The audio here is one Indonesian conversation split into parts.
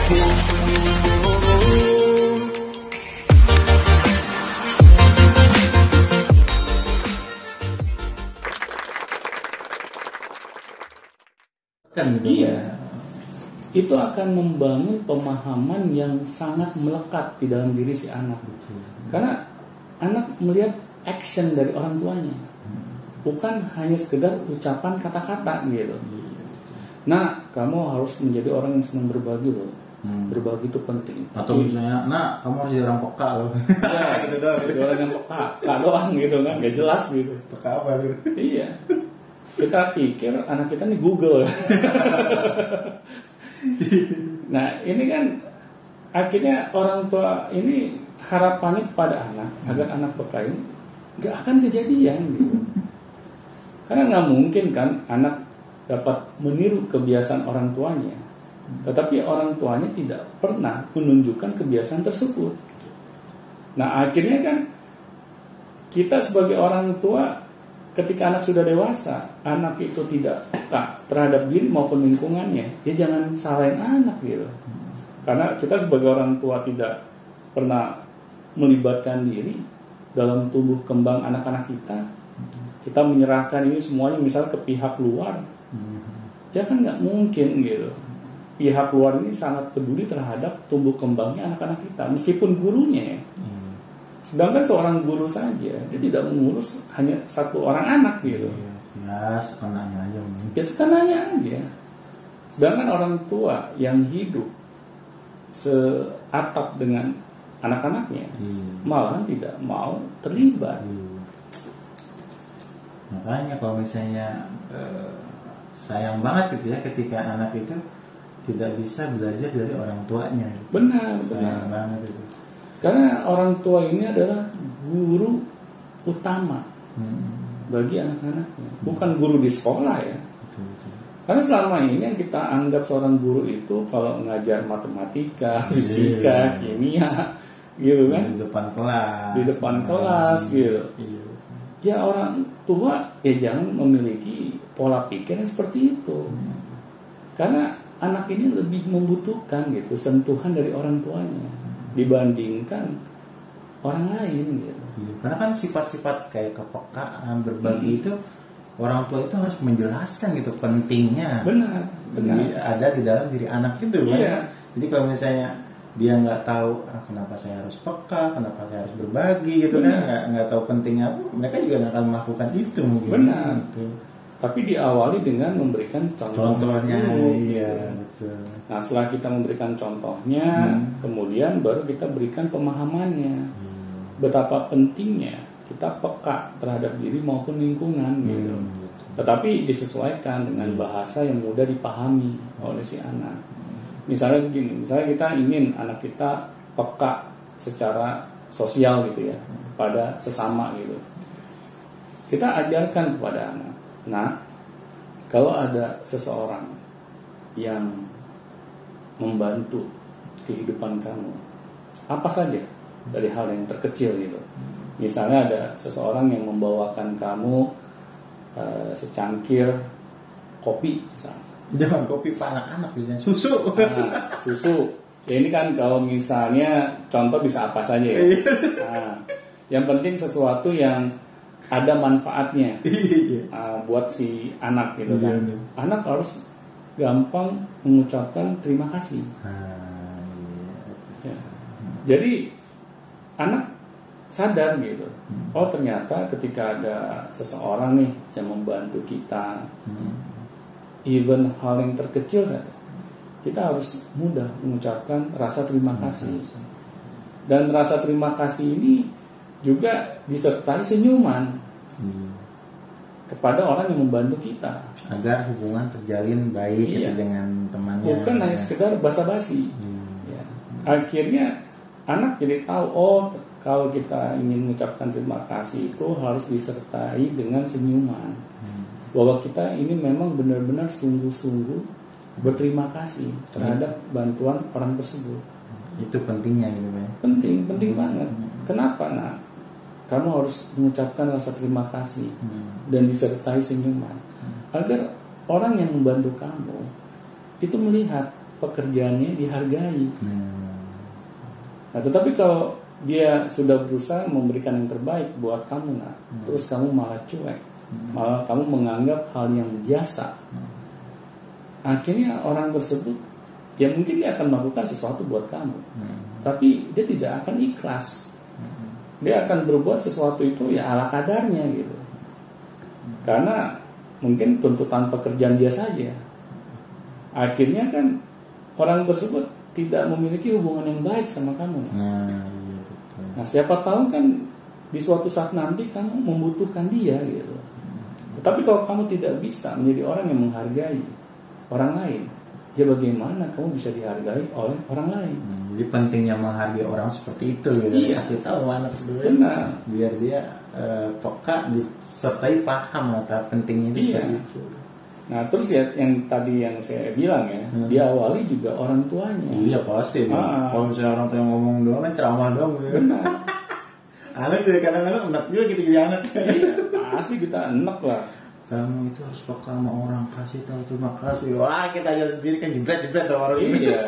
Iya, itu akan membangun pemahaman yang sangat melekat di dalam diri si anak. Karena anak melihat action dari orang tuanya, bukan hanya sekedar ucapan kata-kata gitu. Nah, kamu harus menjadi orang yang senang berbagi loh. Berbagi itu penting. Atau misalnya, nah kamu harus jadi orang peka loh. Ya, gitu doang. Jadi orang yang peka doang gitu kan, gak jelas gitu. Peka apa gitu? Iya. Kita pikir anak kita nih Google. Nah, ini kan akhirnya orang tua ini harapannya kepada anak agar anak peka ini nggak akan kejadian gitu. Karena nggak mungkin kan anak dapat meniru kebiasaan orang tuanya, tetapi orang tuanya tidak pernah menunjukkan kebiasaan tersebut. Nah, akhirnya kan kita sebagai orang tua, ketika anak sudah dewasa, anak itu tidak peka terhadap diri maupun lingkungannya, ya jangan salahin anak gitu. Karena kita sebagai orang tua tidak pernah melibatkan diri dalam tumbuh kembang anak-anak kita. Kita menyerahkan ini semuanya misalnya ke pihak luar, ya kan nggak mungkin gitu. Pihak luar ini sangat peduli terhadap tumbuh kembangnya anak-anak kita, meskipun gurunya ya. Sedangkan seorang guru saja, dia tidak mengurus hanya satu orang anak gitu. Ya, sekenanya aja. Ya sekenanya aja. Sedangkan orang tua yang hidup seatap dengan anak-anaknya, malah tidak mau terlibat. Makanya kalau misalnya sayang banget gitu ya ketika anak itu tidak bisa belajar dari orang tuanya. Benar. Sayang banget itu. Karena orang tua ini adalah guru utama bagi anak-anaknya, bukan guru di sekolah ya. Karena selama ini yang kita anggap seorang guru itu kalau ngajar matematika, fisika, kimia, gitu kan? Di depan kelas, gitu. Ya orang tua ya jangan memiliki pola pikirnya seperti itu. Karena anak ini lebih membutuhkan gitu sentuhan dari orang tuanya dibandingkan orang lain gitu. Karena kan sifat-sifat kayak kepekaan, berbagi itu orang tua itu harus menjelaskan gitu pentingnya. Benar. Ada di dalam diri anak itu kan. Iya. Jadi kalau misalnya dia nggak tahu kenapa saya harus peka, kenapa saya harus berbagi gitu kan, nggak tahu pentingnya, mereka juga nggak akan melakukan itu mungkin. Benar. Gitu. Tapi diawali dengan memberikan Contohnya. Iya, betul. Nah, setelah kita memberikan contohnya, kemudian baru kita berikan pemahamannya. Betapa pentingnya kita peka terhadap diri maupun lingkungan gitu. Tetapi disesuaikan dengan bahasa yang mudah dipahami oleh si anak. Misalnya begini, misalnya kita ingin anak kita peka secara sosial gitu ya, pada sesama gitu. Kita ajarkan kepada anak. Nah, kalau ada seseorang yang membantu kehidupan kamu, apa saja dari hal yang terkecil gitu. Misalnya ada seseorang yang membawakan kamu secangkir kopi misalnya. Jangan kopi pak, anak-anak biasanya susu. Nah, susu. Ya ini kan kalau misalnya contoh bisa apa saja ya. Nah, yang penting sesuatu yang ada manfaatnya buat si anak gitu kan. Anak harus gampang mengucapkan terima kasih. Ya. Jadi anak sadar gitu. Oh ternyata ketika ada seseorang nih yang membantu kita, even hal yang terkecil saja, kita harus mudah mengucapkan rasa terima kasih. Dan rasa terima kasih ini juga disertai senyuman kepada orang yang membantu kita, agar hubungan terjalin baik gitu dengan temannya. Bukan hanya sekedar basa-basi. Ya. Akhirnya anak jadi tahu, oh kalau kita ingin mengucapkan terima kasih itu harus disertai dengan senyuman. Bahwa kita ini memang benar-benar sungguh-sungguh berterima kasih terhadap bantuan orang tersebut. Itu pentingnya gitu ya. Penting banget. Kenapa nak? Kamu harus mengucapkan rasa terima kasih dan disertai senyuman agar orang yang membantu kamu itu melihat pekerjaannya dihargai. Nah, tetapi kalau dia sudah berusaha memberikan yang terbaik buat kamu, nah, terus kamu malah cuek, malah kamu menganggap hal yang biasa, akhirnya orang tersebut ya mungkin dia akan melakukan sesuatu buat kamu, tapi dia tidak akan ikhlas. Dia akan berbuat sesuatu itu ya ala kadarnya gitu, karena mungkin tuntutan pekerjaan dia saja. Akhirnya kan orang tersebut tidak memiliki hubungan yang baik sama kamu. Nah, siapa tahu kan di suatu saat nanti kamu membutuhkan dia gitu. Tetapi kalau kamu tidak bisa menjadi orang yang menghargai orang lain, ya bagaimana kamu bisa dihargai oleh orang lain? Jadi pentingnya menghargai orang seperti itu gitu. Iya. Kasih tahu anak dulu. Benar. Biar dia peka disertai paham atau pentingnya itu seperti itu. Nah, terus ya yang tadi yang saya bilang ya, diawali juga orang tuanya. Iya pasti. Kalau misalnya orang tua yang ngomong doang kan ceramah doang. Benar. Anak juga kadang-kadang enak juga gitu jadi anak. Iya, pasti kita enak lah. Kamu itu harus peka sama orang, kasih tahu terima kasih. Wah, kita aja sendiri kan jebret sama orang ini. Iya.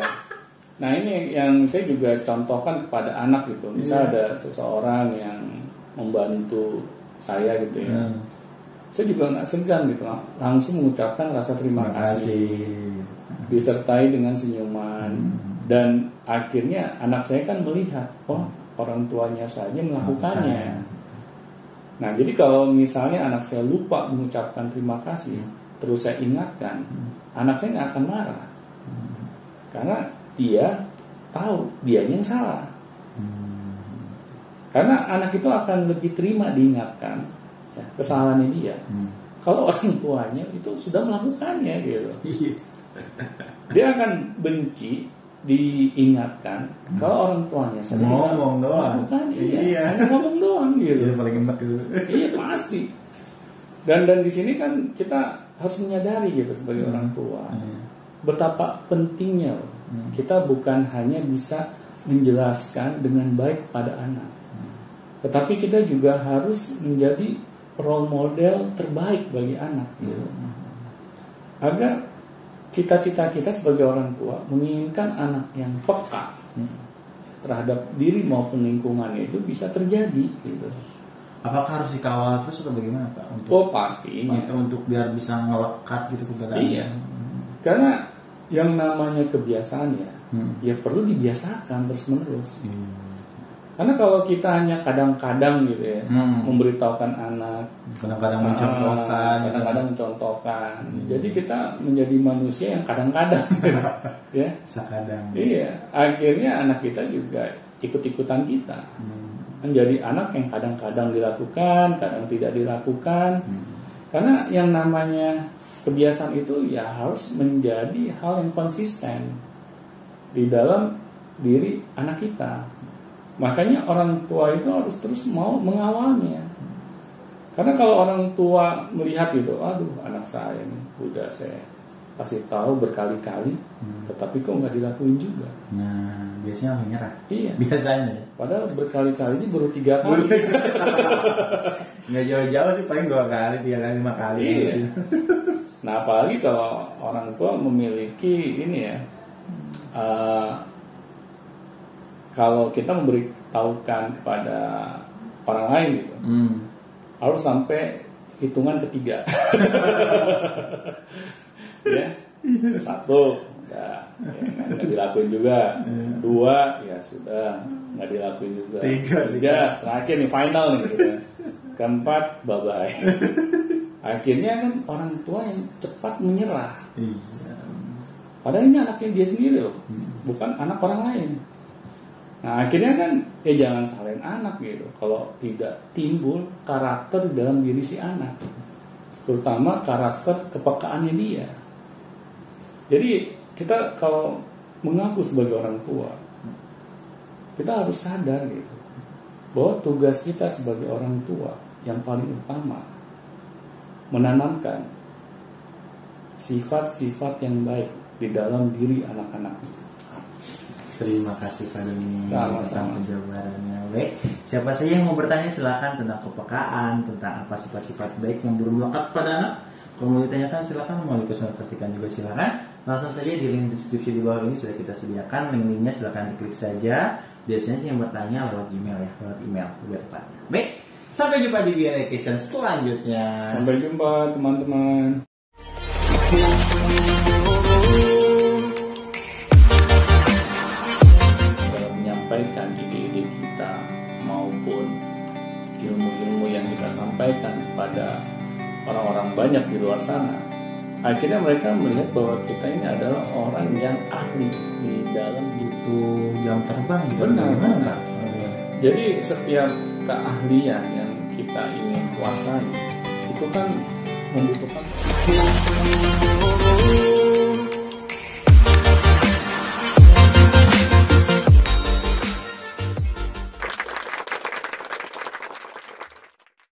Nah, ini yang saya juga contohkan kepada anak gitu. Misal ada seseorang yang membantu saya gitu ya. Saya juga nggak segan gitu, langsung mengucapkan rasa terima kasih, disertai dengan senyuman, dan akhirnya anak saya kan melihat, oh orang tuanya saja melakukannya. Nah, jadi kalau misalnya anak saya lupa mengucapkan terima kasih, terus saya ingatkan, anak saya nggak akan marah, karena dia tahu dia yang salah. Karena anak itu akan lebih terima diingatkan kesalahannya dia. Kalau orang tuanya itu sudah melakukannya gitu, dia akan benci diingatkan. Kalau orang tuanya sedang ngomong doang, hanya ngomong doang gitu. Iya, paling enak itu. Iya pasti. Dan di sini kan kita harus menyadari gitu sebagai orang tua betapa pentingnya kita bukan hanya bisa menjelaskan dengan baik pada anak, tetapi kita juga harus menjadi role model terbaik bagi anak gitu. Agar cita-cita kita sebagai orang tua menginginkan anak yang peka terhadap diri maupun lingkungannya itu bisa terjadi gitu. Apakah harus dikawal terus atau bagaimana Pak? Untuk, pastinya untuk biar bisa ngelekat gitu kepada iya. Karena yang namanya kebiasaan ya perlu dibiasakan terus-menerus. Karena kalau kita hanya kadang-kadang gitu ya memberitahukan anak, kadang-kadang mencontohkan, jadi kita menjadi manusia yang kadang-kadang, ya. Sekadang. Iya, akhirnya anak kita juga ikut-ikutan kita, menjadi anak yang kadang-kadang dilakukan, kadang tidak dilakukan. Karena yang namanya kebiasaan itu ya harus menjadi hal yang konsisten di dalam diri anak kita. Makanya orang tua itu harus terus mau mengawalnya. Karena kalau orang tua melihat gitu, aduh anak saya nih udah saya kasih tahu berkali-kali, tetapi kok nggak dilakuin juga. Nah, biasanya menyerah. Iya. Biasanya. Padahal berkali-kali ini baru 3 kali. Nggak jauh-jauh sih, paling 2 kali, 3 kali, 5 kali. Iya. Nah, apalagi kalau orang tua memiliki ini ya. Kalau kita memberitahukan kepada orang lain gitu, harus sampai hitungan ketiga. Ya, 1 nggak dilakuin juga, 2 ya sudah nggak dilakuin juga, 3 terakhir nih final nih gitu. 4 bye bye. Akhirnya kan orang tua yang cepat menyerah. Padahal ini anaknya dia sendiri loh, bukan anak orang lain. Nah akhirnya kan jangan salahin anak gitu kalau tidak timbul karakter dalam diri si anak, terutama karakter kepekaannya dia. Jadi kita kalau mengaku sebagai orang tua, kita harus sadar gitu bahwa tugas kita sebagai orang tua yang paling utama menanamkan sifat-sifat yang baik di dalam diri anak-anak. Terima kasih Pak Doni atas penjabarannya. Baik, siapa saja yang mau bertanya silakan tentang kepekaan, tentang apa sifat-sifat baik yang belum melekat pada anak. Kalau mau ditanyakan silakan, mau dikonsultasikan juga silakan. langsung saja di link deskripsi di bawah ini sudah kita sediakan. Link-linknya silahkan diklik saja. Biasanya sih yang bertanya lewat Gmail ya, lewat email lebih tepatnya. Baik, sampai jumpa di VR Education selanjutnya. Sampai jumpa teman-teman. Dalam menyampaikan ide-ide kita maupun ilmu-ilmu yang kita sampaikan kepada orang-orang banyak di luar sana, akhirnya mereka melihat bahwa kita ini adalah orang yang ahli di dalam Itu jam terbang gitu. Benar. Jadi setiap keahlian yang kita ingin kuasai itu kan membutuhkan